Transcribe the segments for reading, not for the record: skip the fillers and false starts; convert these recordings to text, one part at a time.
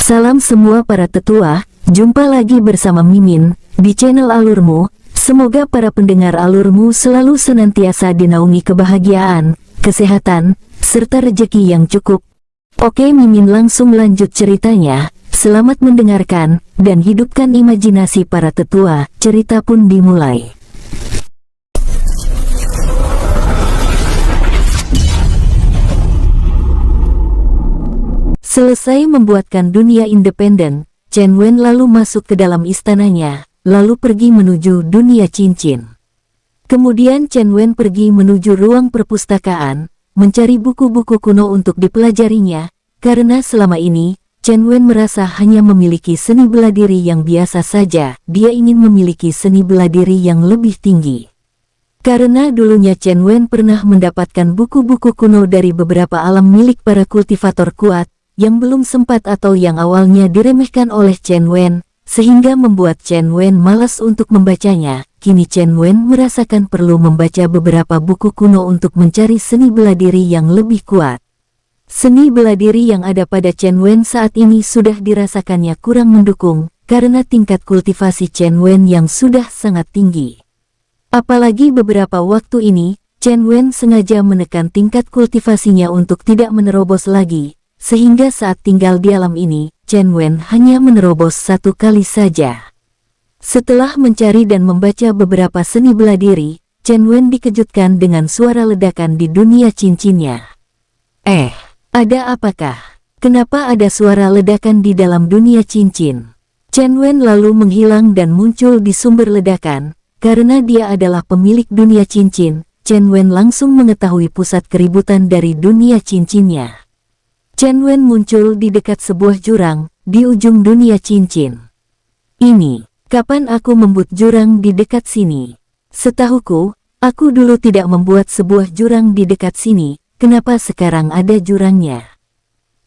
Salam semua para tetua, jumpa lagi bersama Mimin di channel Alurmu. Semoga para pendengar Alurmu selalu senantiasa dinaungi kebahagiaan, kesehatan, serta rezeki yang cukup. Oke, Mimin langsung lanjut ceritanya. Selamat mendengarkan dan hidupkan imajinasi para tetua. Cerita pun dimulai. Selesai membuatkan dunia independen, Chen Wen lalu masuk ke dalam istananya, lalu pergi menuju dunia cincin. Kemudian Chen Wen pergi menuju ruang perpustakaan, mencari buku-buku kuno untuk dipelajarinya, karena selama ini, Chen Wen merasa hanya memiliki seni bela diri yang biasa saja, dia ingin memiliki seni bela diri yang lebih tinggi. Karena dulunya Chen Wen pernah mendapatkan buku-buku kuno dari beberapa alam milik para kultivator kuat, yang belum sempat atau yang awalnya diremehkan oleh Chen Wen, sehingga membuat Chen Wen malas untuk membacanya. Kini Chen Wen merasakan perlu membaca beberapa buku kuno untuk mencari seni bela diri yang lebih kuat. Seni bela diri yang ada pada Chen Wen saat ini sudah dirasakannya kurang mendukung, karena tingkat kultivasi Chen Wen yang sudah sangat tinggi. Apalagi beberapa waktu ini, Chen Wen sengaja menekan tingkat kultivasinya untuk tidak menerobos lagi, sehingga saat tinggal di alam ini, Chen Wen hanya menerobos satu kali saja. Setelah mencari dan membaca beberapa seni bela diri, Chen Wen dikejutkan dengan suara ledakan di dunia cincinnya. Ada apakah? Kenapa ada suara ledakan di dalam dunia cincin? Chen Wen lalu menghilang dan muncul di sumber ledakan. Karena dia adalah pemilik dunia cincin, Chen Wen langsung mengetahui pusat keributan dari dunia cincinnya. Chen Wen muncul di dekat sebuah jurang, di ujung dunia cincin. Ini, kapan aku membuat jurang di dekat sini? Setahuku, aku dulu tidak membuat sebuah jurang di dekat sini, kenapa sekarang ada jurangnya?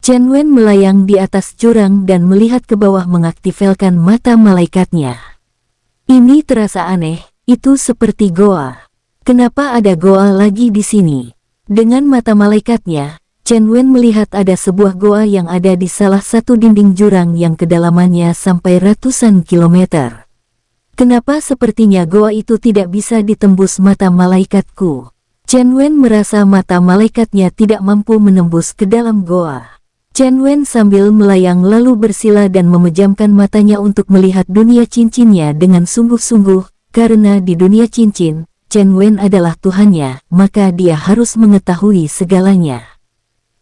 Chen Wen melayang di atas jurang dan melihat ke bawah mengaktifkan mata malaikatnya. Ini terasa aneh, itu seperti goa. Kenapa ada goa lagi di sini? Dengan mata malaikatnya, Chen Wen melihat ada sebuah goa yang ada di salah satu dinding jurang yang kedalamannya sampai ratusan kilometer. Kenapa sepertinya goa itu tidak bisa ditembus mata malaikatku? Chen Wen merasa mata malaikatnya tidak mampu menembus ke dalam goa. Chen Wen sambil melayang lalu bersila dan memejamkan matanya untuk melihat dunia cincinnya dengan sungguh-sungguh, karena di dunia cincin, Chen Wen adalah Tuhannya, maka dia harus mengetahui segalanya.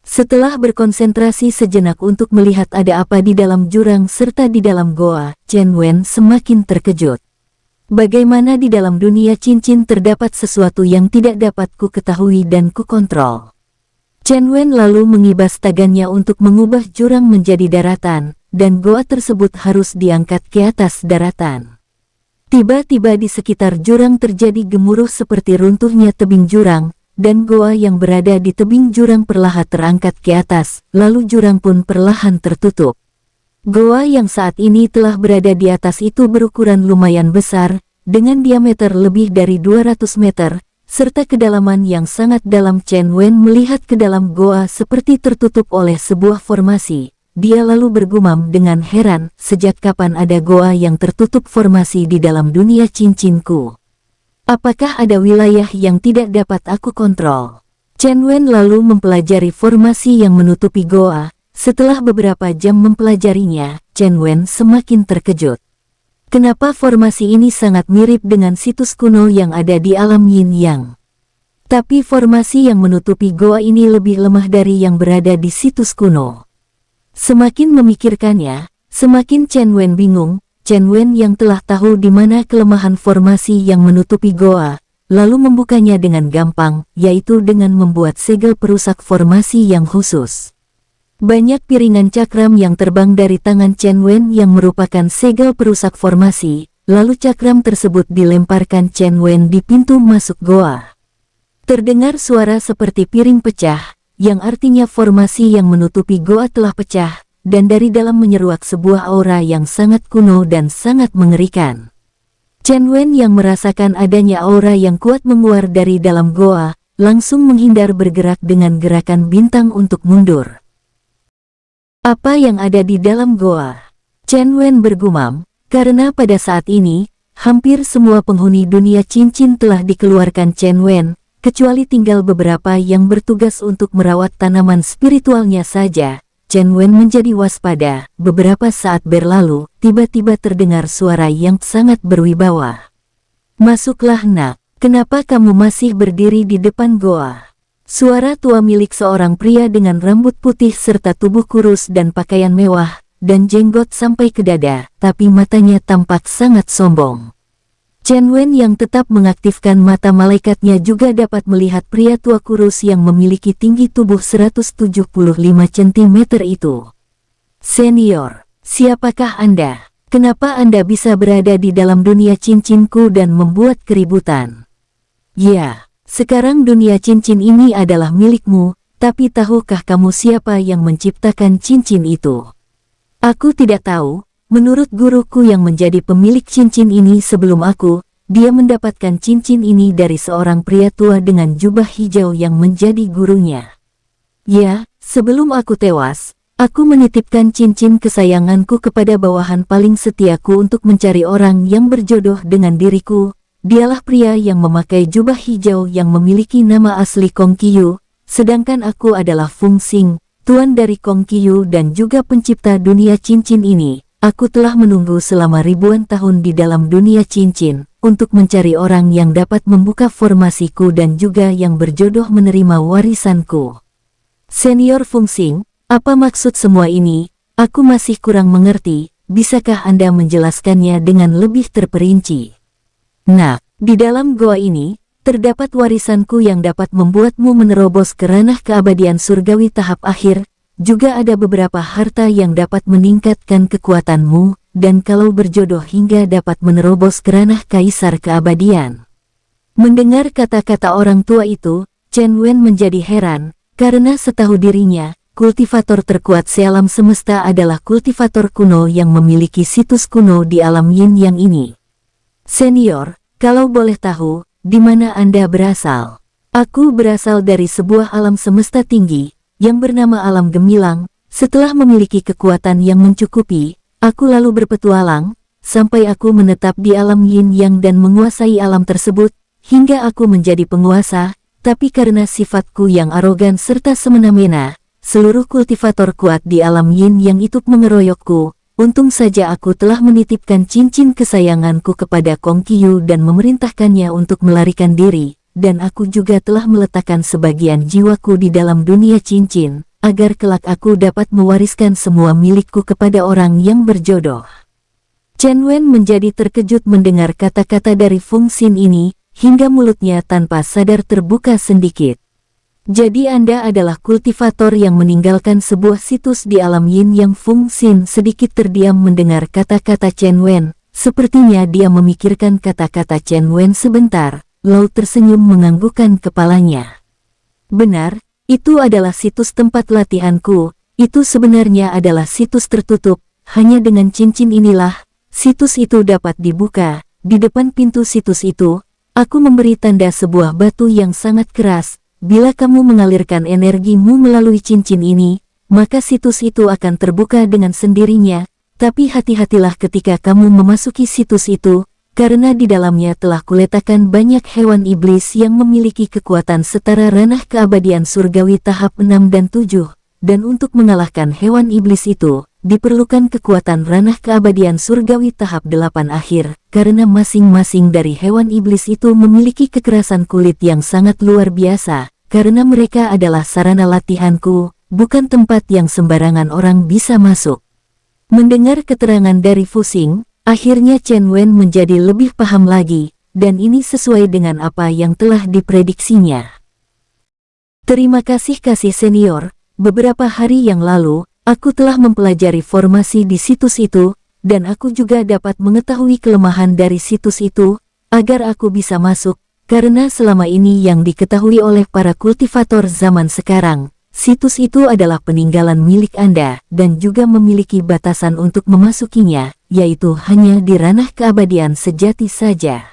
Setelah berkonsentrasi sejenak untuk melihat ada apa di dalam jurang serta di dalam goa, Chen Wen semakin terkejut. Bagaimana di dalam dunia cincin terdapat sesuatu yang tidak dapat ku ketahui dan ku kontrol. Chen Wen lalu mengibas tangannya untuk mengubah jurang menjadi daratan, dan goa tersebut harus diangkat ke atas daratan. Tiba-tiba di sekitar jurang terjadi gemuruh seperti runtuhnya tebing jurang, dan goa yang berada di tebing jurang perlahan terangkat ke atas, lalu jurang pun perlahan tertutup. Goa yang saat ini telah berada di atas itu berukuran lumayan besar, dengan diameter lebih dari 200 meter, serta kedalaman yang sangat dalam. Chen Wen melihat ke dalam goa seperti tertutup oleh sebuah formasi. Dia lalu bergumam dengan heran, sejak kapan ada goa yang tertutup formasi di dalam dunia cincinku? Apakah ada wilayah yang tidak dapat aku kontrol? Chen Wen lalu mempelajari formasi yang menutupi goa. Setelah beberapa jam mempelajarinya, Chen Wen semakin terkejut. Kenapa formasi ini sangat mirip dengan situs kuno yang ada di alam Yin Yang? Tapi formasi yang menutupi goa ini lebih lemah dari yang berada di situs kuno. Semakin memikirkannya, semakin Chen Wen bingung. Chen Wen yang telah tahu di mana kelemahan formasi yang menutupi goa, lalu membukanya dengan gampang, yaitu dengan membuat segel perusak formasi yang khusus. Banyak piringan cakram yang terbang dari tangan Chen Wen yang merupakan segel perusak formasi, lalu cakram tersebut dilemparkan Chen Wen di pintu masuk goa. Terdengar suara seperti piring pecah, yang artinya formasi yang menutupi goa telah pecah, dan dari dalam menyeruak sebuah aura yang sangat kuno dan sangat mengerikan. Chen Wen yang merasakan adanya aura yang kuat menguar dari dalam goa, langsung menghindar bergerak dengan gerakan bintang untuk mundur. Apa yang ada di dalam goa? Chen Wen bergumam, karena pada saat ini, hampir semua penghuni dunia cincin telah dikeluarkan Chen Wen, kecuali tinggal beberapa yang bertugas untuk merawat tanaman spiritualnya saja. Chen Wen menjadi waspada. Beberapa saat berlalu, tiba-tiba terdengar suara yang sangat berwibawa. Masuklah nak, kenapa kamu masih berdiri di depan goa? Suara tua milik seorang pria dengan rambut putih serta tubuh kurus dan pakaian mewah, dan jenggot sampai ke dada, tapi matanya tampak sangat sombong. Chen Wen yang tetap mengaktifkan mata malaikatnya juga dapat melihat pria tua kurus yang memiliki tinggi tubuh 175 cm itu. Senior, siapakah Anda? Kenapa Anda bisa berada di dalam dunia cincinku dan membuat keributan? Ya. Sekarang dunia cincin ini adalah milikmu, tapi tahukah kamu siapa yang menciptakan cincin itu? Aku tidak tahu, menurut guruku yang menjadi pemilik cincin ini sebelum aku, dia mendapatkan cincin ini dari seorang pria tua dengan jubah hijau yang menjadi gurunya. Ya, sebelum aku tewas, aku menitipkan cincin kesayanganku kepada bawahan paling setiaku untuk mencari orang yang berjodoh dengan diriku. Dialah pria yang memakai jubah hijau yang memiliki nama asli Kong Qiyu, sedangkan aku adalah Feng Xing, tuan dari Kong Qiyu dan juga pencipta dunia cincin ini. Aku telah menunggu selama ribuan tahun di dalam dunia cincin, untuk mencari orang yang dapat membuka formasiku dan juga yang berjodoh menerima warisanku. Senior Feng Xing, apa maksud semua ini? Aku masih kurang mengerti, bisakah Anda menjelaskannya dengan lebih terperinci? Nah, di dalam goa ini, terdapat warisanku yang dapat membuatmu menerobos ke ranah keabadian surgawi tahap akhir, juga ada beberapa harta yang dapat meningkatkan kekuatanmu, dan kalau berjodoh hingga dapat menerobos ke ranah kaisar keabadian. Mendengar kata-kata orang tua itu, Chen Wen menjadi heran, karena setahu dirinya, kultivator terkuat sealam semesta adalah kultivator kuno yang memiliki situs kuno di alam yin yang ini. Senior, kalau boleh tahu, di mana Anda berasal? Aku berasal dari sebuah alam semesta tinggi, yang bernama alam gemilang. Setelah memiliki kekuatan yang mencukupi, aku lalu berpetualang, sampai aku menetap di alam yin yang dan menguasai alam tersebut, hingga aku menjadi penguasa, tapi karena sifatku yang arogan serta semena-mena, seluruh kultivator kuat di alam yin yang itu mengeroyokku. Untung saja aku telah menitipkan cincin kesayanganku kepada Kong Qiyu dan memerintahkannya untuk melarikan diri, dan aku juga telah meletakkan sebagian jiwaku di dalam dunia cincin, agar kelak aku dapat mewariskan semua milikku kepada orang yang berjodoh. Chen Wen menjadi terkejut mendengar kata-kata dari Feng Xing ini, hingga mulutnya tanpa sadar terbuka sedikit. Jadi Anda adalah kultivator yang meninggalkan sebuah situs di alam yin yang Feng Xing sedikit terdiam mendengar kata-kata Chen Wen. Sepertinya dia memikirkan kata-kata Chen Wen sebentar, lalu tersenyum menganggukkan kepalanya. Benar, itu adalah situs tempat latihanku, itu sebenarnya adalah situs tertutup, hanya dengan cincin inilah, situs itu dapat dibuka. Di depan pintu situs itu, aku memberi tanda sebuah batu yang sangat keras. Bila kamu mengalirkan energimu melalui cincin ini, maka situs itu akan terbuka dengan sendirinya, tapi hati-hatilah ketika kamu memasuki situs itu, karena di dalamnya telah kuletakkan banyak hewan iblis yang memiliki kekuatan setara ranah keabadian surgawi tahap 6 dan 7, dan untuk mengalahkan hewan iblis itu, diperlukan kekuatan ranah keabadian surgawi tahap 8 akhir, karena masing-masing dari hewan iblis itu memiliki kekerasan kulit yang sangat luar biasa. Karena mereka adalah sarana latihanku, bukan tempat yang sembarangan orang bisa masuk. Mendengar keterangan dari Fu Xing, akhirnya Chen Wen menjadi lebih paham lagi, dan ini sesuai dengan apa yang telah diprediksinya. Terima kasih senior, beberapa hari yang lalu, aku telah mempelajari formasi di situs itu, dan aku juga dapat mengetahui kelemahan dari situs itu, agar aku bisa masuk. Karena selama ini yang diketahui oleh para kultivator zaman sekarang, situs itu adalah peninggalan milik Anda dan juga memiliki batasan untuk memasukinya, yaitu hanya di ranah keabadian sejati saja.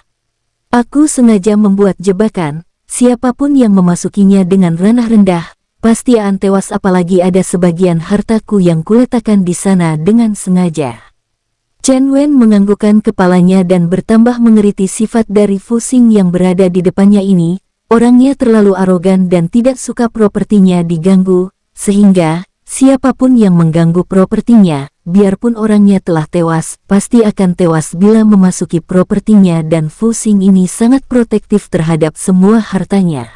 Aku sengaja membuat jebakan, siapapun yang memasukinya dengan ranah rendah, pasti Aan tewas, apalagi ada sebagian hartaku yang kuletakkan di sana dengan sengaja. Chen Wen menganggukkan kepalanya dan bertambah mengerti sifat dari Fu Xing yang berada di depannya ini. Orangnya terlalu arogan dan tidak suka propertinya diganggu, sehingga siapapun yang mengganggu propertinya, biarpun orangnya telah tewas, pasti akan tewas bila memasuki propertinya, dan Fu Xing ini sangat protektif terhadap semua hartanya.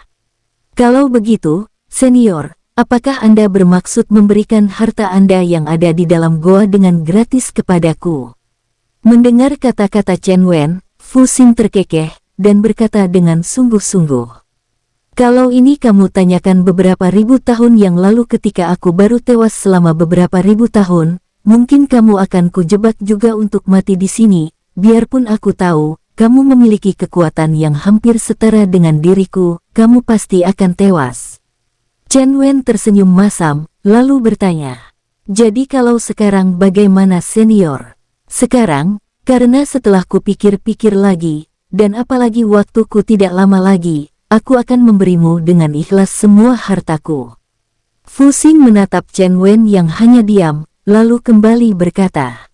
Kalau begitu, senior, apakah Anda bermaksud memberikan harta Anda yang ada di dalam goa dengan gratis kepadaku? Mendengar kata-kata Chen Wen, Fu Xing terkekeh dan berkata dengan sungguh-sungguh, "Kalau ini kamu tanyakan beberapa ribu tahun yang lalu ketika aku baru tewas selama beberapa ribu tahun, mungkin kamu akan kujebak juga untuk mati di sini, biarpun aku tahu kamu memiliki kekuatan yang hampir setara dengan diriku, kamu pasti akan tewas." Chen Wen tersenyum masam, lalu bertanya, "Jadi kalau sekarang bagaimana senior?" "Sekarang, karena setelah kupikir-pikir lagi, dan apalagi waktuku tidak lama lagi, aku akan memberimu dengan ikhlas semua hartaku." Fu Xing menatap Chen Wen yang hanya diam, lalu kembali berkata,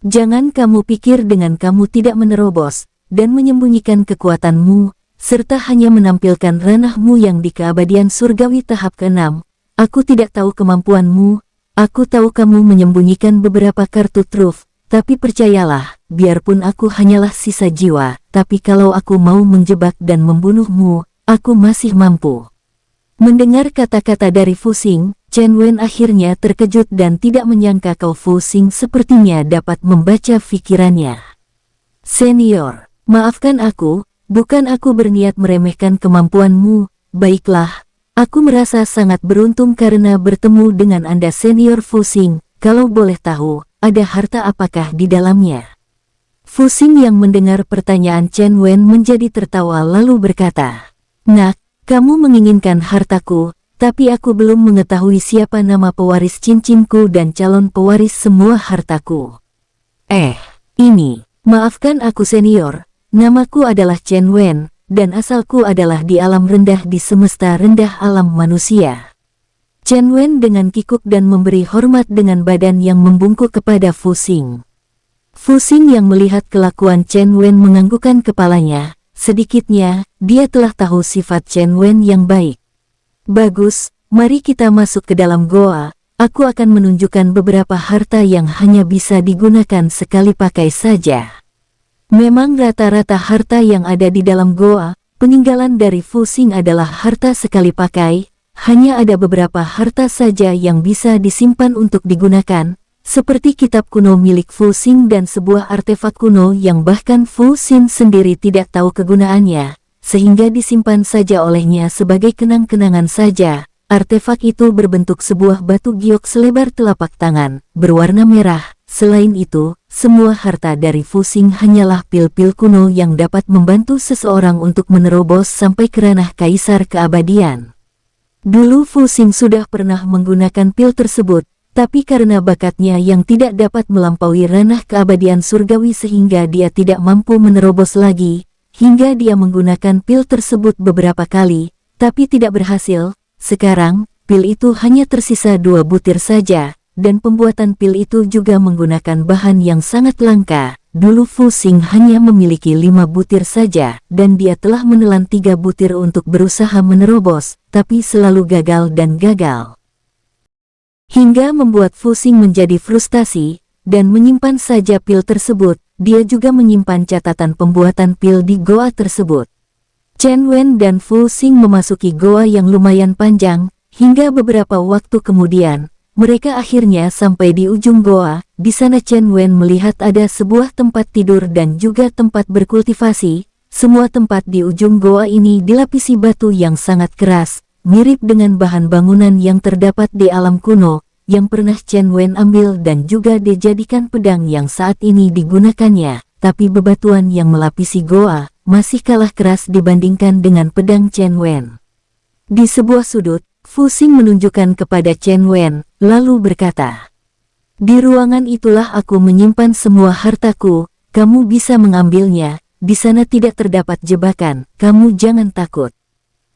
"Jangan kamu pikir dengan kamu tidak menerobos dan menyembunyikan kekuatanmu, serta hanya menampilkan ranahmu yang di keabadian surgawi tahap ke-6. Aku tidak tahu kemampuanmu, aku tahu kamu menyembunyikan beberapa kartu truf, tapi percayalah, biarpun aku hanyalah sisa jiwa, tapi kalau aku mau menjebak dan membunuhmu, aku masih mampu." Mendengar kata-kata dari Fu Xing, Chen Wen akhirnya terkejut dan tidak menyangka kalau Fu Xing sepertinya dapat membaca pikirannya. "Senior, maafkan aku, bukan aku berniat meremehkan kemampuanmu. Baiklah, aku merasa sangat beruntung karena bertemu dengan Anda senior Fu Xing. Kalau boleh tahu, ada harta apakah di dalamnya?" Fu Xing yang mendengar pertanyaan Chen Wen menjadi tertawa lalu berkata, "Nak, kamu menginginkan hartaku, tapi aku belum mengetahui siapa nama pewaris cincinku dan calon pewaris semua hartaku." Ini, maafkan aku senior, namaku adalah Chen Wen, dan asalku adalah di alam rendah di semesta rendah alam manusia." Chen Wen dengan kikuk dan memberi hormat dengan badan yang membungkuk kepada Fu Xing. Fu Xing yang melihat kelakuan Chen Wen menganggukkan kepalanya, sedikitnya, dia telah tahu sifat Chen Wen yang baik. "Bagus, mari kita masuk ke dalam goa, aku akan menunjukkan beberapa harta yang hanya bisa digunakan sekali pakai saja." Memang rata-rata harta yang ada di dalam goa, peninggalan dari Fu Xing adalah harta sekali pakai, hanya ada beberapa harta saja yang bisa disimpan untuk digunakan, seperti kitab kuno milik Fu Xing dan sebuah artefak kuno yang bahkan Fu Xing sendiri tidak tahu kegunaannya, sehingga disimpan saja olehnya sebagai kenang-kenangan saja. Artefak itu berbentuk sebuah batu giok selebar telapak tangan, berwarna merah. Selain itu, semua harta dari Fu Xing hanyalah pil-pil kuno yang dapat membantu seseorang untuk menerobos sampai ke ranah kaisar keabadian. Dulu Fu Xing sudah pernah menggunakan pil tersebut, tapi karena bakatnya yang tidak dapat melampaui ranah keabadian surgawi sehingga dia tidak mampu menerobos lagi, hingga dia menggunakan pil tersebut beberapa kali, tapi tidak berhasil. Sekarang, pil itu hanya tersisa 2 butir saja, dan pembuatan pil itu juga menggunakan bahan yang sangat langka. Dulu Fu Xing hanya memiliki 5 butir saja, dan dia telah menelan 3 butir untuk berusaha menerobos, tapi selalu gagal dan gagal. Hingga membuat Fu Xing menjadi frustasi, dan menyimpan saja pil tersebut. Dia juga menyimpan catatan pembuatan pil di goa tersebut. Chen Wen dan Fu Xing memasuki goa yang lumayan panjang, hingga beberapa waktu kemudian, mereka akhirnya sampai di ujung goa. Di sana Chen Wen melihat ada sebuah tempat tidur dan juga tempat berkultivasi. Semua tempat di ujung goa ini dilapisi batu yang sangat keras, mirip dengan bahan bangunan yang terdapat di alam kuno, yang pernah Chen Wen ambil dan juga dijadikan pedang yang saat ini digunakannya. Tapi bebatuan yang melapisi goa masih kalah keras dibandingkan dengan pedang Chen Wen. Di sebuah sudut, Fu Xing menunjukkan kepada Chen Wen, lalu berkata, "Di ruangan itulah aku menyimpan semua hartaku, kamu bisa mengambilnya, di sana tidak terdapat jebakan, kamu jangan takut."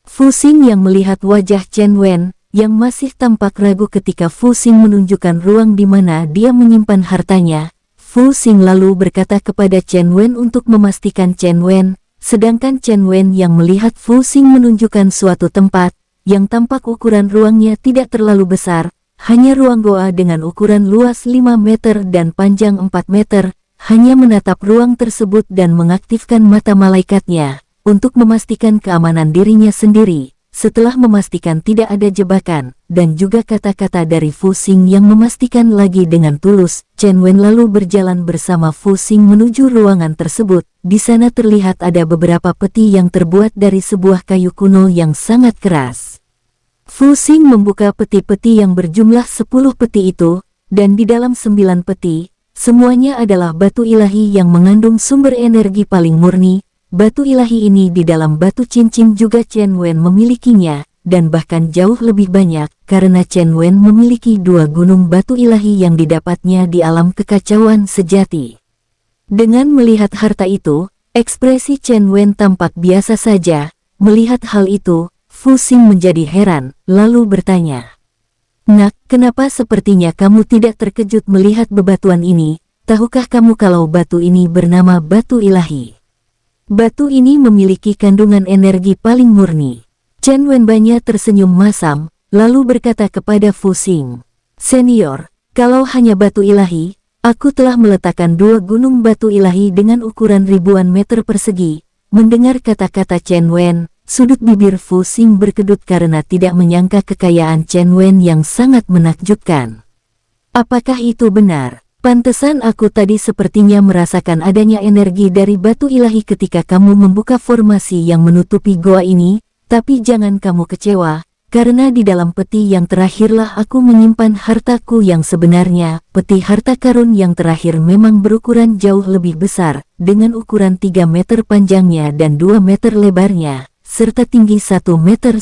Fu Xing yang melihat wajah Chen Wen, yang masih tampak ragu ketika Fu Xing menunjukkan ruang di mana dia menyimpan hartanya. Fu Xing lalu berkata kepada Chen Wen untuk memastikan Chen Wen, sedangkan Chen Wen yang melihat Fu Xing menunjukkan suatu tempat, yang tampak ukuran ruangnya tidak terlalu besar, hanya ruang goa dengan ukuran luas 5 meter dan panjang 4 meter, hanya menatap ruang tersebut dan mengaktifkan mata malaikatnya, untuk memastikan keamanan dirinya sendiri. Setelah memastikan tidak ada jebakan, dan juga kata-kata dari Fu Xing yang memastikan lagi dengan tulus, Chen Wen lalu berjalan bersama Fu Xing menuju ruangan tersebut. Di sana terlihat ada beberapa peti yang terbuat dari sebuah kayu kuno yang sangat keras. Fu Xing membuka peti-peti yang berjumlah 10 peti itu, dan di dalam 9 peti, semuanya adalah batu ilahi yang mengandung sumber energi paling murni. Batu ilahi ini di dalam batu cincin juga Chen Wen memilikinya, dan bahkan jauh lebih banyak, karena Chen Wen memiliki 2 gunung batu ilahi yang didapatnya di alam kekacauan sejati. Dengan melihat harta itu, ekspresi Chen Wen tampak biasa saja. Melihat hal itu, Fu Xing menjadi heran, lalu bertanya, "Nak, kenapa sepertinya kamu tidak terkejut melihat bebatuan ini? Tahukah kamu kalau batu ini bernama batu ilahi? Batu ini memiliki kandungan energi paling murni." Chen Wenbanya tersenyum masam, lalu berkata kepada Fu Xing, "Senior, kalau hanya batu ilahi, aku telah meletakkan 2 gunung batu ilahi dengan ukuran ribuan meter persegi." Mendengar kata-kata Chen Wen, sudut bibir Fu Xing berkedut karena tidak menyangka kekayaan Chen Wen yang sangat menakjubkan. "Apakah itu benar? Pantesan aku tadi sepertinya merasakan adanya energi dari batu ilahi ketika kamu membuka formasi yang menutupi goa ini, tapi jangan kamu kecewa, karena di dalam peti yang terakhirlah aku menyimpan hartaku yang sebenarnya." Peti harta karun yang terakhir memang berukuran jauh lebih besar, dengan ukuran 3 meter panjangnya dan 2 meter lebarnya, serta tinggi 1,5 meter.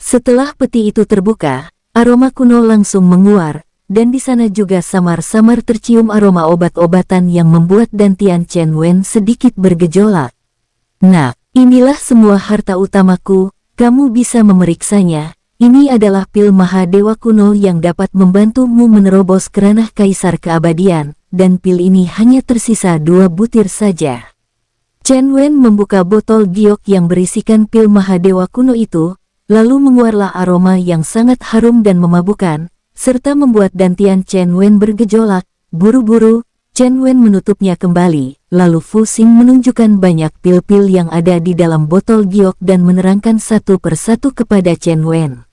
Setelah peti itu terbuka, aroma kuno langsung menguar, dan di sana juga samar-samar tercium aroma obat-obatan yang membuat dantian Chen Wen sedikit bergejolak. "Nah, inilah semua harta utamaku, kamu bisa memeriksanya. Ini adalah pil Mahadewa kuno yang dapat membantumu menerobos keranah Kaisar Keabadian, dan pil ini hanya tersisa 2 butir saja." Chen Wen membuka botol giok yang berisikan pil Mahadewa kuno itu, lalu mengeluarlah aroma yang sangat harum dan memabukkan, serta membuat dantian Chen Wen bergejolak. Buru-buru, Chen Wen menutupnya kembali, lalu Fu Xing menunjukkan banyak pil-pil yang ada di dalam botol giok dan menerangkan satu persatu kepada Chen Wen.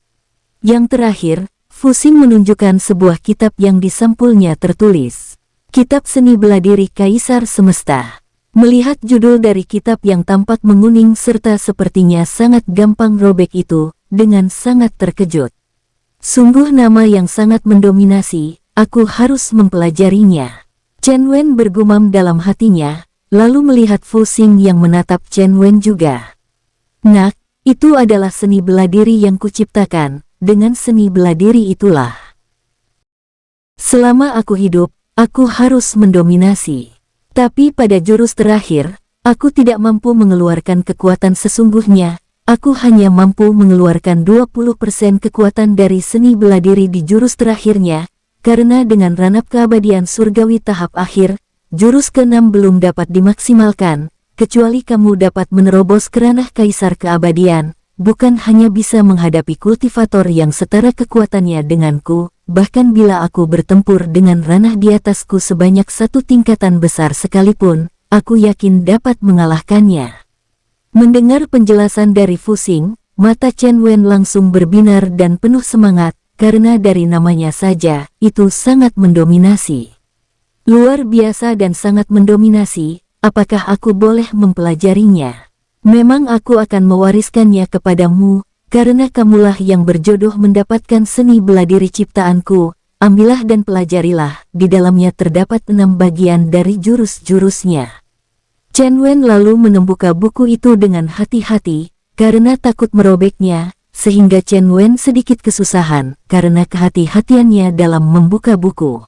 Yang terakhir, Fu Xing menunjukkan sebuah kitab yang di sampulnya tertulis, "Kitab Seni Beladiri Kaisar Semesta." Melihat judul dari kitab yang tampak menguning serta sepertinya sangat gampang robek itu, dengan sangat terkejut. "Sungguh nama yang sangat mendominasi, aku harus mempelajarinya." Chen Wen bergumam dalam hatinya, lalu melihat Fu Xing yang menatap Chen Wen juga. "Nak, itu adalah seni beladiri yang kuciptakan, dengan seni beladiri itulah selama aku hidup, aku harus mendominasi. Tapi pada jurus terakhir, aku tidak mampu mengeluarkan kekuatan sesungguhnya. Aku hanya mampu mengeluarkan 20% kekuatan dari seni beladiri di jurus terakhirnya, karena dengan ranap keabadian surgawi tahap akhir, jurus ke-6 belum dapat dimaksimalkan, kecuali kamu dapat menerobos keranah Kaisar Keabadian, bukan hanya bisa menghadapi kultivator yang setara kekuatannya denganku, bahkan bila aku bertempur dengan ranah di atasku sebanyak 1 tingkatan besar sekalipun, aku yakin dapat mengalahkannya." Mendengar penjelasan dari Fu Xing, mata Chen Wen langsung berbinar dan penuh semangat, karena dari namanya saja, itu sangat mendominasi. "Luar biasa dan sangat mendominasi, apakah aku boleh mempelajarinya? Memang aku akan mewariskannya kepadamu, karena kamulah yang berjodoh mendapatkan seni beladiri ciptaanku. Ambillah dan pelajarilah, di dalamnya terdapat 6 bagian dari jurus-jurusnya." Chen Wen lalu membuka buku itu dengan hati-hati, karena takut merobeknya, sehingga Chen Wen sedikit kesusahan, karena kehati-hatiannya dalam membuka buku.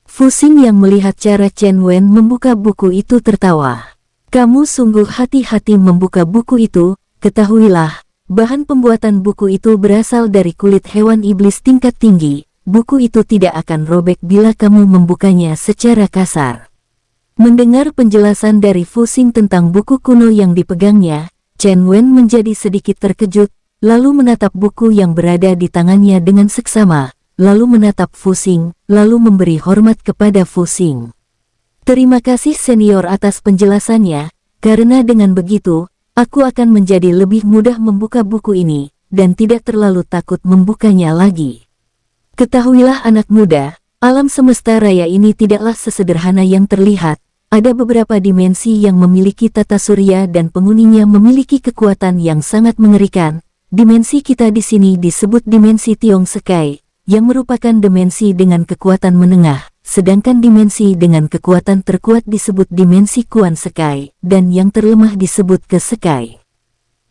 Fu Xing yang melihat cara Chen Wen membuka buku itu tertawa. "Kamu sungguh hati-hati membuka buku itu, ketahuilah, bahan pembuatan buku itu berasal dari kulit hewan iblis tingkat tinggi. Buku itu tidak akan robek bila kamu membukanya secara kasar. Mendengar penjelasan dari Fu Xing tentang buku kuno yang dipegangnya, Chen Wen menjadi sedikit terkejut, lalu menatap buku yang berada di tangannya dengan seksama, lalu menatap Fu Xing, lalu memberi hormat kepada Fu Xing. Terima kasih senior atas penjelasannya, karena dengan begitu, aku akan menjadi lebih mudah membuka buku ini, dan tidak terlalu takut membukanya lagi. Ketahuilah anak muda, alam semesta raya ini tidaklah sesederhana yang terlihat. Ada beberapa dimensi yang memiliki tata surya dan penghuninya memiliki kekuatan yang sangat mengerikan. Dimensi kita di sini disebut dimensi Tiong Sekai, yang merupakan dimensi dengan kekuatan menengah, sedangkan dimensi dengan kekuatan terkuat disebut dimensi Kuan Sekai, dan yang terlemah disebut Ke Sekai.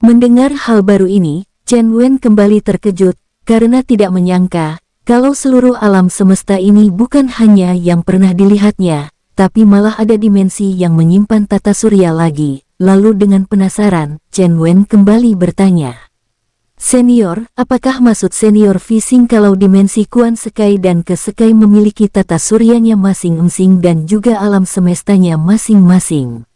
Mendengar hal baru ini, Chen Wen kembali terkejut, karena tidak menyangka, kalau seluruh alam semesta ini bukan hanya yang pernah dilihatnya, tapi malah ada dimensi yang menyimpan tata surya lagi. Lalu dengan penasaran, Chen Wen kembali bertanya. Senior, apakah maksud senior Fu Xing kalau dimensi Kuan Sekai dan Ke Sekai memiliki tata suryanya masing-masing dan juga alam semestanya masing-masing?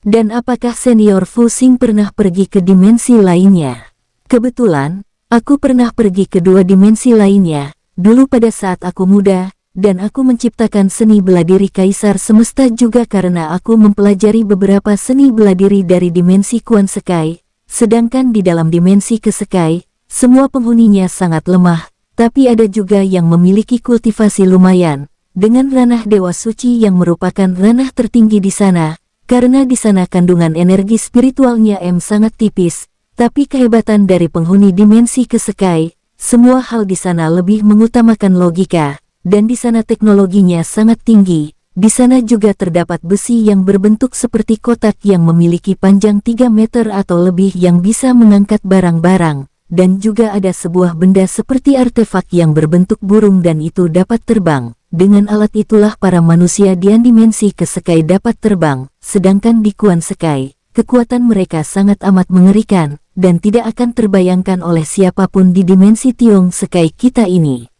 Dan apakah senior Fu Xing pernah pergi ke dimensi lainnya? Kebetulan, aku pernah pergi ke dua dimensi lainnya, dulu pada saat aku muda, dan aku menciptakan seni bela diri Kaisar Semesta juga karena aku mempelajari beberapa seni bela diri dari dimensi Kuan Sekai, sedangkan di dalam dimensi Ke Sekai, semua penghuninya sangat lemah, tapi ada juga yang memiliki kultivasi lumayan, dengan ranah Dewa Suci yang merupakan ranah tertinggi di sana, karena di sana kandungan energi spiritualnya sangat tipis, tapi kehebatan dari penghuni dimensi Ke Sekai, semua hal di sana lebih mengutamakan logika. Dan di sana teknologinya sangat tinggi. Di sana juga terdapat besi yang berbentuk seperti kotak yang memiliki panjang 3 meter atau lebih yang bisa mengangkat barang-barang. Dan juga ada sebuah benda seperti artefak yang berbentuk burung dan itu dapat terbang. Dengan alat itulah para manusia di dimensi Ke Sekai dapat terbang. Sedangkan di Kuan Sekai, kekuatan mereka sangat amat mengerikan dan tidak akan terbayangkan oleh siapapun di dimensi Tiong Sekai kita ini.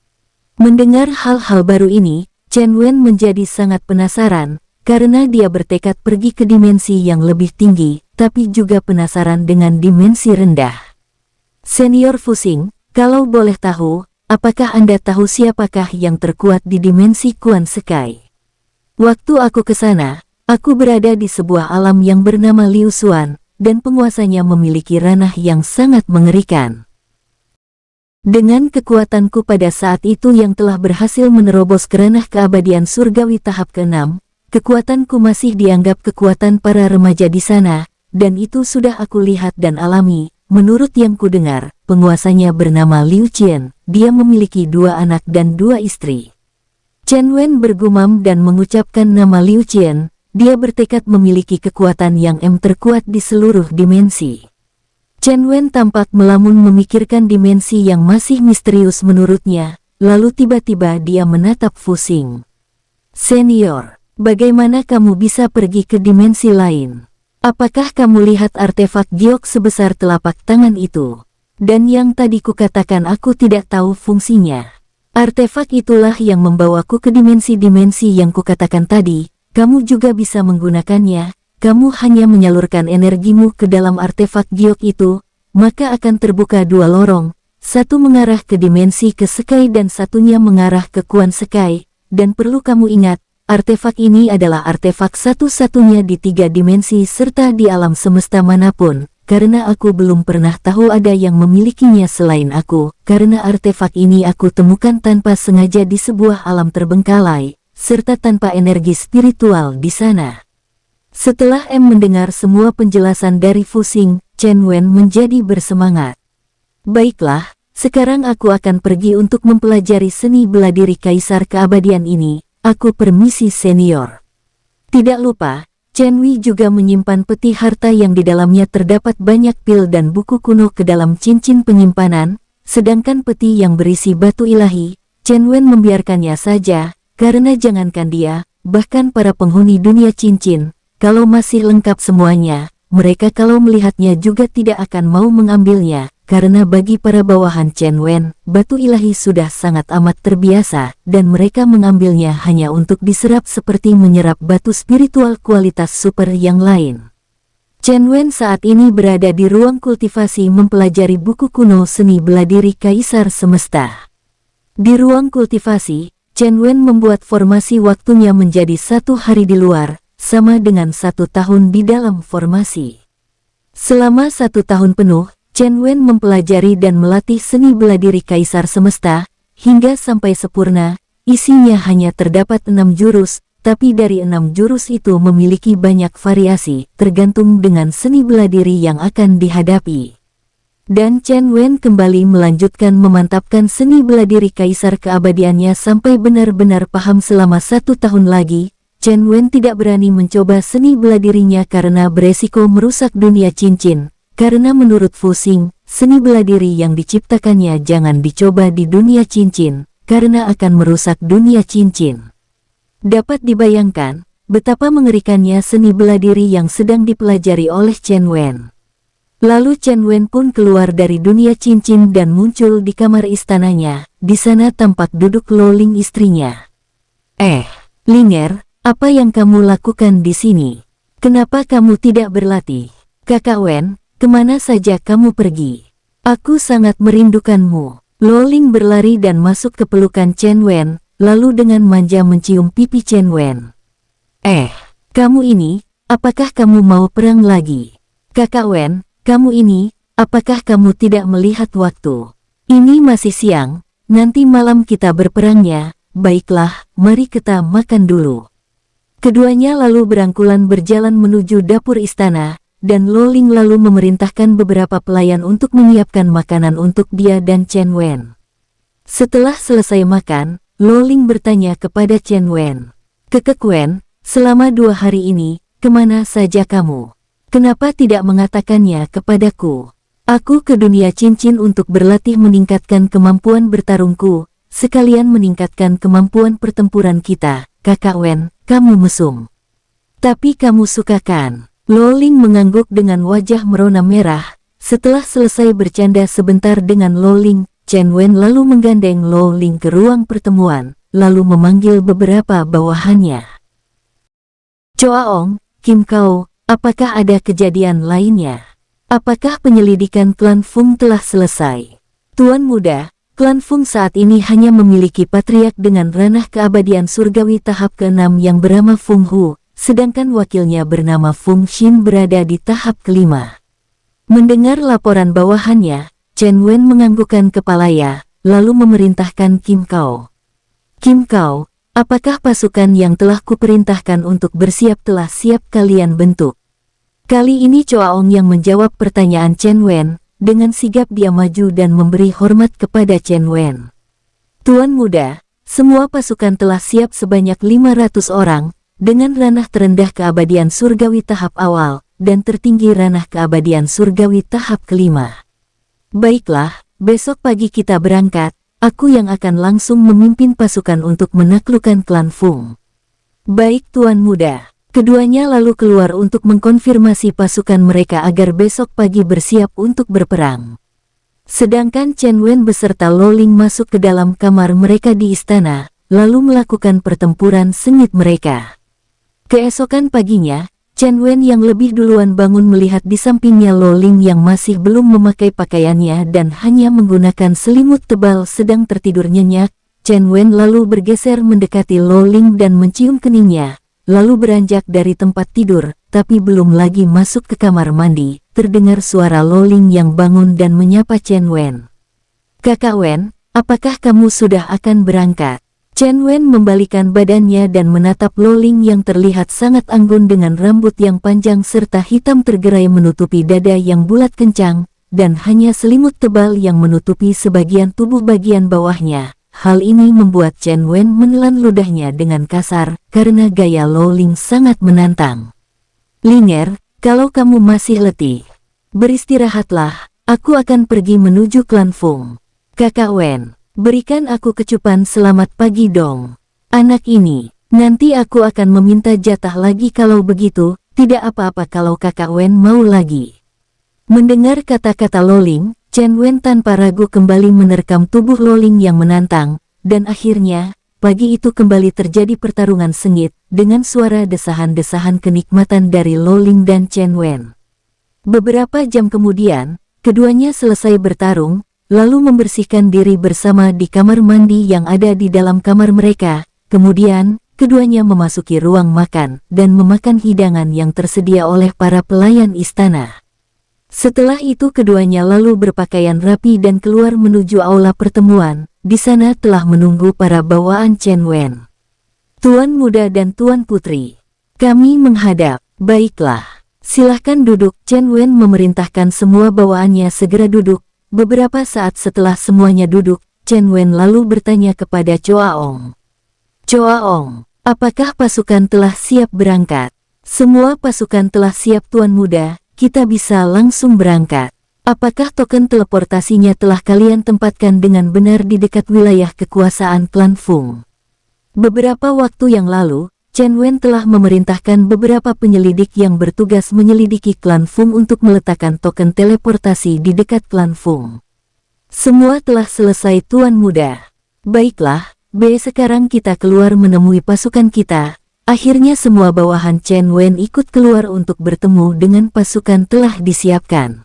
Mendengar hal-hal baru ini, Chen Wen menjadi sangat penasaran, karena dia bertekad pergi ke dimensi yang lebih tinggi, tapi juga penasaran dengan dimensi rendah. Senior Fu Xing, kalau boleh tahu, apakah Anda tahu siapakah yang terkuat di dimensi Kuan Sekai? Waktu aku ke sana, aku berada di sebuah alam yang bernama Liu Xuan, dan penguasanya memiliki ranah yang sangat mengerikan. Dengan kekuatanku pada saat itu yang telah berhasil menerobos ke ranah keabadian surgawi tahap ke-6, kekuatanku masih dianggap kekuatan para remaja di sana, dan itu sudah aku lihat dan alami. Menurut yang ku dengar, penguasanya bernama Liu Qian, dia memiliki 2 anak dan 2 istri. Chen Wen bergumam dan mengucapkan nama Liu Qian, dia bertekad memiliki kekuatan yang terkuat di seluruh dimensi. Chen Wen tampak melamun memikirkan dimensi yang masih misterius menurutnya, lalu tiba-tiba dia menatap Fu Xing. Senior, bagaimana kamu bisa pergi ke dimensi lain? Apakah kamu lihat artefak giok sebesar telapak tangan itu? Dan yang tadi kukatakan aku tidak tahu fungsinya. Artefak itulah yang membawaku ke dimensi-dimensi yang kukatakan tadi, kamu juga bisa menggunakannya. Kamu hanya menyalurkan energimu ke dalam artefak giok itu, maka akan terbuka 2 lorong, satu mengarah ke dimensi Ke Sekai dan satunya mengarah ke Kuan Sekai, dan perlu kamu ingat, artefak ini adalah artefak satu-satunya di 3 dimensi serta di alam semesta manapun, karena aku belum pernah tahu ada yang memilikinya selain aku, karena artefak ini aku temukan tanpa sengaja di sebuah alam terbengkalai, serta tanpa energi spiritual di sana. Setelah mendengar semua penjelasan dari Fu Xing, Chen Wen menjadi bersemangat. Baiklah, sekarang aku akan pergi untuk mempelajari seni bela diri Kaisar Keabadian ini. Aku permisi senior. Tidak lupa, Chen Wei juga menyimpan peti harta yang di dalamnya terdapat banyak pil dan buku kuno ke dalam cincin penyimpanan, sedangkan peti yang berisi batu ilahi, Chen Wen membiarkannya saja, karena jangankan dia, bahkan para penghuni dunia cincin, kalau masih lengkap semuanya, mereka kalau melihatnya juga tidak akan mau mengambilnya, karena bagi para bawahan Chen Wen, batu ilahi sudah sangat amat terbiasa, dan mereka mengambilnya hanya untuk diserap seperti menyerap batu spiritual kualitas super yang lain. Chen Wen saat ini berada di ruang kultivasi mempelajari buku kuno seni bela diri Kaisar Semesta. Di ruang kultivasi, Chen Wen membuat formasi waktunya menjadi 1 hari di luar, sama dengan 1 tahun di dalam formasi. Selama 1 tahun penuh, Chen Wen mempelajari dan melatih seni bela diri Kaisar Semesta, hingga sampai sempurna. Isinya hanya terdapat 6 jurus, tapi dari 6 jurus itu memiliki banyak variasi, tergantung dengan seni bela diri yang akan dihadapi. Dan Chen Wen kembali melanjutkan memantapkan seni bela diri Kaisar keabadiannya sampai benar-benar paham. Selama 1 tahun lagi, Chen Wen tidak berani mencoba seni bela dirinya karena beresiko merusak dunia cincin. Karena menurut Fu Xing, seni bela diri yang diciptakannya jangan dicoba di dunia cincin, karena akan merusak dunia cincin. Dapat dibayangkan, betapa mengerikannya seni bela diri yang sedang dipelajari oleh Chen Wen. Lalu Chen Wen pun keluar dari dunia cincin dan muncul di kamar istananya. Di sana tampak duduk Lo Ling istrinya. Linger, apa yang kamu lakukan di sini? Kenapa kamu tidak berlatih? Kakak Wen, kemana saja kamu pergi? Aku sangat merindukanmu. Lo Ling berlari dan masuk ke pelukan Chen Wen, lalu dengan manja mencium pipi Chen Wen. Kamu ini, apakah kamu mau perang lagi? Kakak Wen, kamu ini, apakah kamu tidak melihat waktu? Ini masih siang, nanti malam kita berperangnya. Baiklah, mari kita makan dulu. Keduanya lalu berangkulan berjalan menuju dapur istana, dan Lo Ling lalu memerintahkan beberapa pelayan untuk menyiapkan makanan untuk dia dan Chen Wen. Setelah selesai makan, Lo Ling bertanya kepada Chen Wen. Kakak Wen, selama 2 hari ini, kemana saja kamu? Kenapa tidak mengatakannya kepadaku? Aku ke dunia cincin untuk berlatih meningkatkan kemampuan bertarungku, sekalian meningkatkan kemampuan pertempuran kita. Kakak Wen, kamu mesum. Tapi kamu suka kan? Lo Ling mengangguk dengan wajah merona merah. Setelah selesai bercanda sebentar dengan Lo Ling, Chen Wen lalu menggandeng Lo Ling ke ruang pertemuan, lalu memanggil beberapa bawahannya. Choaong, Kim Kao, apakah ada kejadian lainnya? Apakah penyelidikan klan Fung telah selesai? Tuan Muda, klan Fung saat ini hanya memiliki patriark dengan ranah keabadian surgawi tahap ke-6 yang bernama Fung Hu, sedangkan wakilnya bernama Fung Xin berada di tahap ke-5. Mendengar laporan bawahannya, Chen Wen menganggukkan kepalanya, lalu memerintahkan Kim Kao. Kim Kao, apakah pasukan yang telah kuperintahkan untuk bersiap telah siap kalian bentuk? Kali ini Choaong yang menjawab pertanyaan Chen Wen. Dengan sigap dia maju dan memberi hormat kepada Chen Wen. Tuan Muda, semua pasukan telah siap sebanyak 500 orang, dengan ranah terendah keabadian surgawi tahap awal, dan tertinggi ranah keabadian surgawi tahap ke-5. Baiklah, besok pagi kita berangkat. Aku yang akan langsung memimpin pasukan untuk menaklukkan klan Fung. Baik Tuan Muda. Keduanya lalu keluar untuk mengkonfirmasi pasukan mereka agar besok pagi bersiap untuk berperang. Sedangkan Chen Wen beserta Lo Ling masuk ke dalam kamar mereka di istana, lalu melakukan pertempuran sengit mereka. Keesokan paginya, Chen Wen yang lebih duluan bangun melihat di sampingnya Lo Ling yang masih belum memakai pakaiannya dan hanya menggunakan selimut tebal sedang tertidur nyenyak. Chen Wen lalu bergeser mendekati Lo Ling dan mencium keningnya. Lalu beranjak dari tempat tidur, tapi belum lagi masuk ke kamar mandi, terdengar suara Lo Ling yang bangun dan menyapa Chen Wen. Kakak Wen, apakah kamu sudah akan berangkat? Chen Wen membalikan badannya dan menatap Lo Ling yang terlihat sangat anggun dengan rambut yang panjang serta hitam tergerai menutupi dada yang bulat kencang, dan hanya selimut tebal yang menutupi sebagian tubuh bagian bawahnya. Hal ini membuat Chen Wen menelan ludahnya dengan kasar, karena gaya Lo Ling sangat menantang. Linger, kalau kamu masih letih, beristirahatlah, aku akan pergi menuju klan Fung. Kakak Wen, berikan aku kecupan selamat pagi dong. Anak ini, nanti aku akan meminta jatah lagi kalau begitu, tidak apa-apa kalau kakak Wen mau lagi. Mendengar kata-kata Lo Ling, Chen Wen tanpa ragu kembali menerkam tubuh Loling yang menantang, dan akhirnya, pagi itu kembali terjadi pertarungan sengit, dengan suara desahan-desahan kenikmatan dari Loling dan Chen Wen. Beberapa jam kemudian, keduanya selesai bertarung, lalu membersihkan diri bersama di kamar mandi yang ada di dalam kamar mereka. Kemudian, keduanya memasuki ruang makan dan memakan hidangan yang tersedia oleh para pelayan istana. Setelah itu keduanya lalu berpakaian rapi dan keluar menuju aula pertemuan. Di sana telah menunggu para bawaan Chen Wen. Tuan muda dan Tuan putri, kami menghadap. Baiklah, silahkan duduk. Chen Wen memerintahkan semua bawaannya segera duduk. Beberapa saat setelah semuanya duduk, Chen Wen lalu bertanya kepada Choa Ong. Choa Ong, apakah pasukan telah siap berangkat? Semua pasukan telah siap Tuan muda, kita bisa langsung berangkat. Apakah token teleportasinya telah kalian tempatkan dengan benar di dekat wilayah kekuasaan klan Fung? Beberapa waktu yang lalu, Chen Wen telah memerintahkan beberapa penyelidik yang bertugas menyelidiki klan Fung untuk meletakkan token teleportasi di dekat klan Fung. Semua telah selesai Tuan muda. Baiklah, sekarang kita keluar menemui pasukan kita. Akhirnya semua bawahan Chen Wen ikut keluar untuk bertemu dengan pasukan telah disiapkan.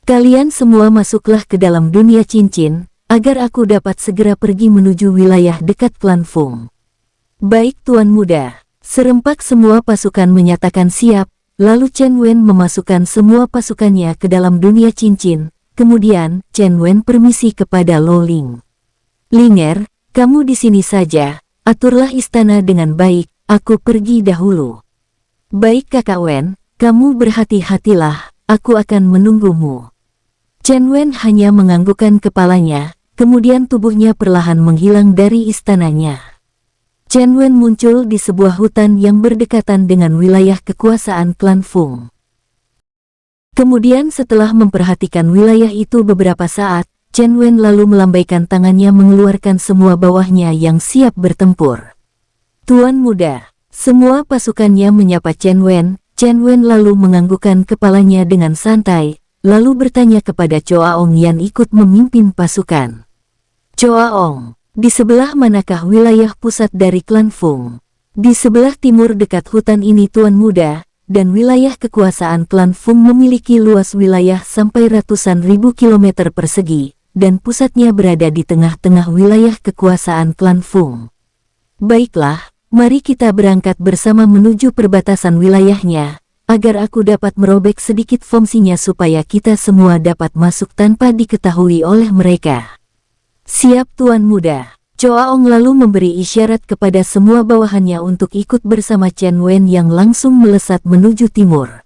Kalian semua masuklah ke dalam dunia cincin, agar aku dapat segera pergi menuju wilayah dekat klan Fung. Baik Tuan muda, serempak semua pasukan menyatakan siap, lalu Chen Wen memasukkan semua pasukannya ke dalam dunia cincin, kemudian Chen Wen permisi kepada Loling. Linger, kamu di sini saja, aturlah istana dengan baik, aku pergi dahulu. Baik Kakak Wen, kamu berhati-hatilah, aku akan menunggumu. Chen Wen hanya menganggukkan kepalanya, kemudian tubuhnya perlahan menghilang dari istananya. Chen Wen muncul di sebuah hutan yang berdekatan dengan wilayah kekuasaan klan Fung. Kemudian setelah memperhatikan wilayah itu beberapa saat, Chen Wen lalu melambaikan tangannya mengeluarkan semua bawahnya yang siap bertempur. Tuan muda, semua pasukannya menyapa Chen Wen. Chen Wen lalu menganggukkan kepalanya dengan santai, lalu bertanya kepada Choa Ong yang ikut memimpin pasukan. Choa Ong, di sebelah manakah wilayah pusat dari klan Fung? Di sebelah timur dekat hutan ini Tuan muda, dan wilayah kekuasaan klan Fung memiliki luas wilayah sampai ratusan ribu kilometer persegi, dan pusatnya berada di tengah-tengah wilayah kekuasaan klan Fung. Baiklah, mari kita berangkat bersama menuju perbatasan wilayahnya, agar aku dapat merobek sedikit fungsinya supaya kita semua dapat masuk tanpa diketahui oleh mereka. Siap Tuan muda. Choa Ong lalu memberi isyarat kepada semua bawahannya untuk ikut bersama Chen Wen yang langsung melesat menuju timur.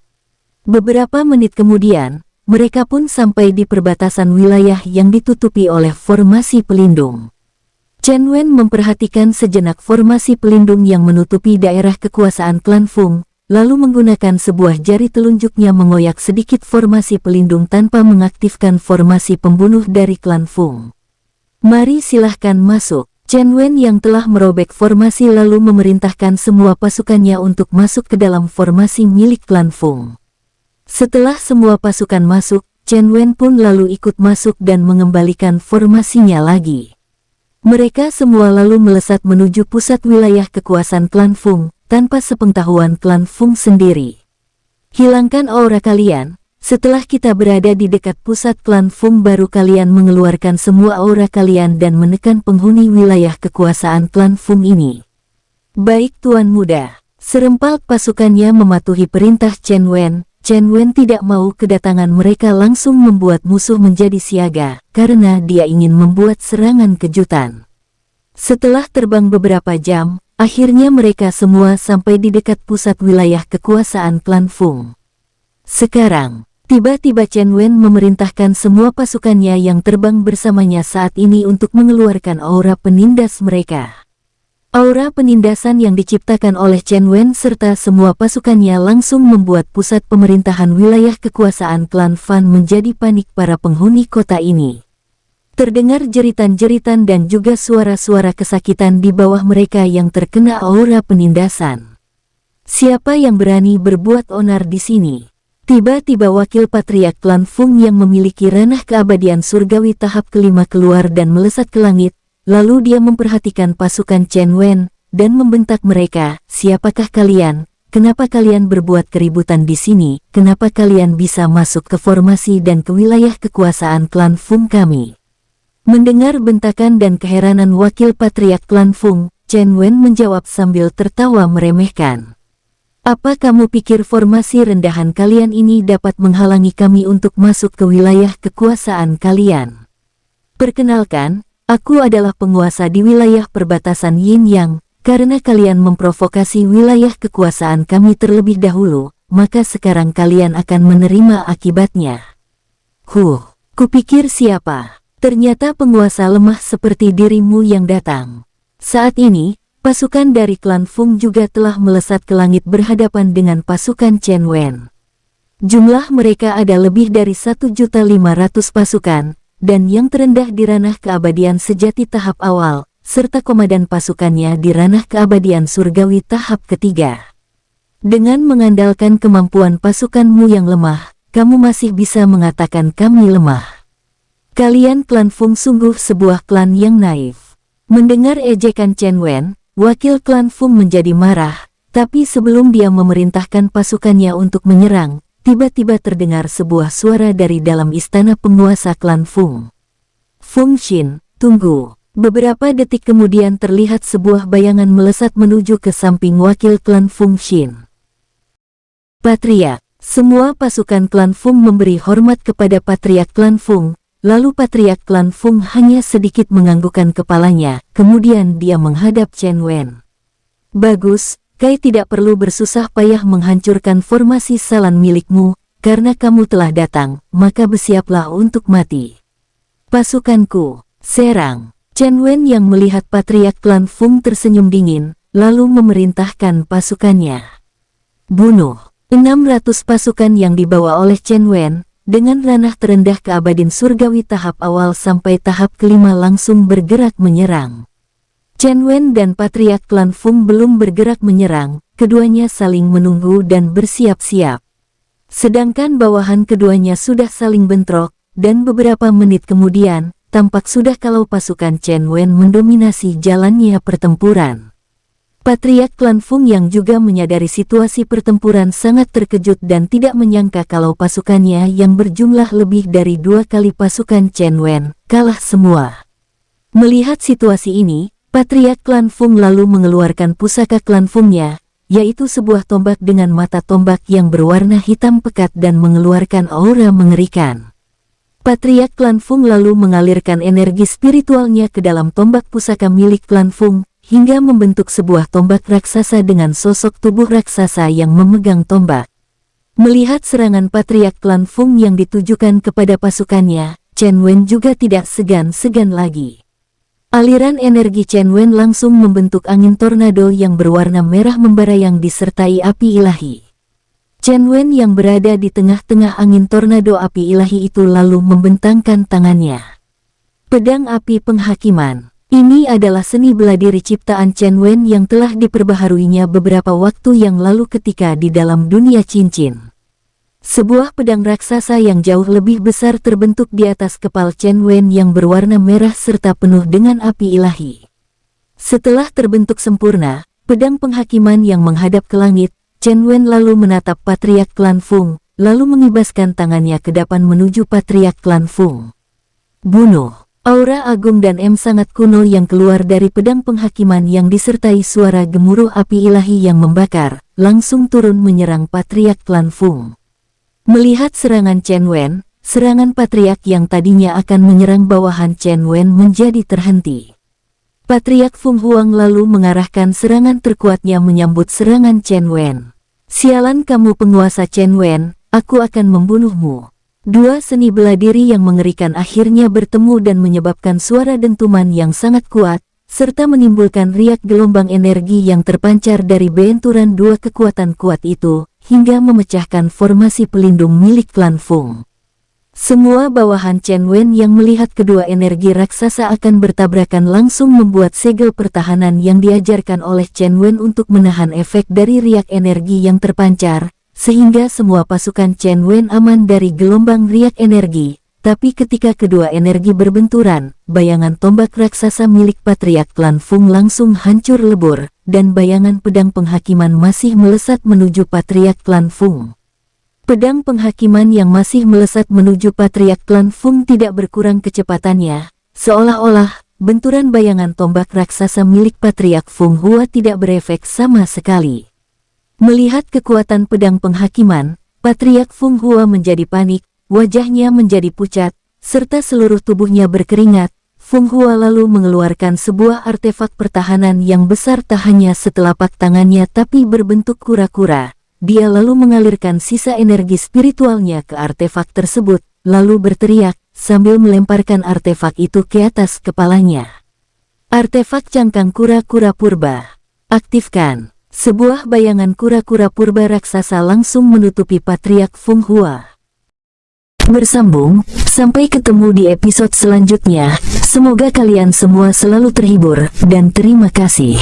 Beberapa menit kemudian, mereka pun sampai di perbatasan wilayah yang ditutupi oleh formasi pelindung. Chen Wen memperhatikan sejenak formasi pelindung yang menutupi daerah kekuasaan klan Fung, lalu menggunakan sebuah jari telunjuknya mengoyak sedikit formasi pelindung tanpa mengaktifkan formasi pembunuh dari klan Fung. Mari silahkan masuk. Chen Wen yang telah merobek formasi lalu memerintahkan semua pasukannya untuk masuk ke dalam formasi milik klan Fung. Setelah semua pasukan masuk, Chen Wen pun lalu ikut masuk dan mengembalikan formasinya lagi. Mereka semua lalu melesat menuju pusat wilayah kekuasaan klan Fung, tanpa sepengetahuan klan Fung sendiri. Hilangkan aura kalian. Setelah kita berada di dekat pusat klan Fung baru kalian mengeluarkan semua aura kalian dan menekan penghuni wilayah kekuasaan klan Fung ini. Baik Tuan muda. Serempak pasukannya mematuhi perintah Chen Wen. Chen Wen tidak mau kedatangan mereka langsung membuat musuh menjadi siaga, karena dia ingin membuat serangan kejutan. Setelah terbang beberapa jam, akhirnya mereka semua sampai di dekat pusat wilayah kekuasaan klan Fung. Sekarang, tiba-tiba Chen Wen memerintahkan semua pasukannya yang terbang bersamanya saat ini untuk mengeluarkan aura penindas mereka. Aura penindasan yang diciptakan oleh Chen Wen serta semua pasukannya langsung membuat pusat pemerintahan wilayah kekuasaan klan Fan menjadi panik para penghuni kota ini. Terdengar jeritan-jeritan dan juga suara-suara kesakitan di bawah mereka yang terkena aura penindasan. Siapa yang berani berbuat onar di sini? Tiba-tiba wakil patriark klan Fung yang memiliki ranah keabadian surgawi tahap kelima keluar dan melesat ke langit, lalu dia memperhatikan pasukan Chen Wen, dan membentak mereka, "Siapakah kalian? Kenapa kalian berbuat keributan di sini? Kenapa kalian bisa masuk ke formasi dan ke wilayah kekuasaan klan Fung kami?" Mendengar bentakan dan keheranan wakil patriark klan Fung, Chen Wen menjawab sambil tertawa meremehkan. "Apa kamu pikir formasi rendahan kalian ini dapat menghalangi kami untuk masuk ke wilayah kekuasaan kalian? Perkenalkan, aku adalah penguasa di wilayah perbatasan Yin Yang. Karena kalian memprovokasi wilayah kekuasaan kami terlebih dahulu, maka sekarang kalian akan menerima akibatnya." Kupikir siapa? Ternyata penguasa lemah seperti dirimu yang datang. Saat ini, pasukan dari klan Fung juga telah melesat ke langit berhadapan dengan pasukan Chen Wen. Jumlah mereka ada lebih dari 1.500.000 pasukan, dan yang terendah di ranah keabadian sejati tahap awal, serta komandan pasukannya di ranah keabadian surgawi tahap ketiga. Dengan mengandalkan kemampuan pasukanmu yang lemah, kamu masih bisa mengatakan kami lemah. Kalian klan Fung sungguh sebuah klan yang naif. Mendengar ejekan Chen Wen, wakil klan Fung menjadi marah, tapi sebelum dia memerintahkan pasukannya untuk menyerang, tiba-tiba terdengar sebuah suara dari dalam istana penguasa klan Fung. "Fung Xin, tunggu." Beberapa detik kemudian terlihat sebuah bayangan melesat menuju ke samping wakil klan Fung Xin. "Patriark." Semua pasukan klan Fung memberi hormat kepada patriark klan Fung, lalu patriark klan Fung hanya sedikit menganggukkan kepalanya, kemudian dia menghadap Chen Wen. "Bagus, Kai tidak perlu bersusah payah menghancurkan formasi salan milikmu, karena kamu telah datang, maka bersiaplah untuk mati. Pasukanku, serang." Chen Wen yang melihat patriark klan Fung tersenyum dingin, lalu memerintahkan pasukannya. "Bunuh." 600 pasukan yang dibawa oleh Chen Wen, dengan ranah terendah keabadian surgawi tahap awal sampai tahap kelima langsung bergerak menyerang. Chen Wen dan patriark klan Fung belum bergerak menyerang, keduanya saling menunggu dan bersiap-siap. Sedangkan bawahan keduanya sudah saling bentrok, dan beberapa menit kemudian, tampak sudah kalau pasukan Chen Wen mendominasi jalannya pertempuran. Patriark klan Fung yang juga menyadari situasi pertempuran sangat terkejut dan tidak menyangka kalau pasukannya yang berjumlah lebih dari 2 kali pasukan Chen Wen kalah semua. Melihat situasi ini, patriark klan Fung lalu mengeluarkan pusaka klan Fungnya, yaitu sebuah tombak dengan mata tombak yang berwarna hitam pekat dan mengeluarkan aura mengerikan. Patriark klan Fung lalu mengalirkan energi spiritualnya ke dalam tombak pusaka milik klan Fung, hingga membentuk sebuah tombak raksasa dengan sosok tubuh raksasa yang memegang tombak. Melihat serangan patriark klan Fung yang ditujukan kepada pasukannya, Chen Wen juga tidak segan-segan lagi. Aliran energi Chen Wen langsung membentuk angin tornado yang berwarna merah membara yang disertai api ilahi. Chen Wen yang berada di tengah-tengah angin tornado api ilahi itu lalu membentangkan tangannya. Pedang api penghakiman. Ini adalah seni bela diri ciptaan Chen Wen yang telah diperbaharuinya beberapa waktu yang lalu ketika di dalam dunia cincin. Sebuah pedang raksasa yang jauh lebih besar terbentuk di atas kepala Chen Wen yang berwarna merah serta penuh dengan api ilahi. Setelah terbentuk sempurna, pedang penghakiman yang menghadap ke langit, Chen Wen lalu menatap patriark klan Fung, lalu mengibaskan tangannya ke depan menuju patriark klan Fung. "Bunuh." Aura agung dan sangat kuno yang keluar dari pedang penghakiman yang disertai suara gemuruh api ilahi yang membakar, langsung turun menyerang patriark klan Fung. Melihat serangan Chen Wen, serangan patriark yang tadinya akan menyerang bawahan Chen Wen menjadi terhenti. Patriark Fung Huang lalu mengarahkan serangan terkuatnya menyambut serangan Chen Wen. "Sialan kamu penguasa Chen Wen, aku akan membunuhmu." Dua seni bela diri yang mengerikan akhirnya bertemu dan menyebabkan suara dentuman yang sangat kuat, serta menimbulkan riak gelombang energi yang terpancar dari benturan dua kekuatan kuat itu, hingga memecahkan formasi pelindung milik klan Fung. Semua bawahan Chen Wen yang melihat kedua energi raksasa akan bertabrakan langsung membuat segel pertahanan yang diajarkan oleh Chen Wen untuk menahan efek dari riak energi yang terpancar, sehingga semua pasukan Chen Wen aman dari gelombang riak energi. Tapi ketika kedua energi berbenturan, bayangan tombak raksasa milik Patriark Klan Fung langsung hancur lebur, dan bayangan pedang penghakiman masih melesat menuju Patriark Klan Fung. Pedang penghakiman yang masih melesat menuju Patriark Klan Fung tidak berkurang kecepatannya, seolah-olah benturan bayangan tombak raksasa milik Patriark Fung Hua tidak berefek sama sekali. Melihat kekuatan pedang penghakiman, Patriark Fung Hua menjadi panik. Wajahnya menjadi pucat, serta seluruh tubuhnya berkeringat. Fung Hua lalu mengeluarkan sebuah artefak pertahanan yang besar tak hanya setelapak tangannya tapi berbentuk kura-kura. Dia lalu mengalirkan sisa energi spiritualnya ke artefak tersebut, lalu berteriak, sambil melemparkan artefak itu ke atas kepalanya. Artefak cangkang kura-kura purba. Aktifkan. Sebuah bayangan kura-kura purba raksasa langsung menutupi Patriark Fung Hua. Bersambung, sampai ketemu di episode selanjutnya. Semoga kalian semua selalu terhibur, dan terima kasih.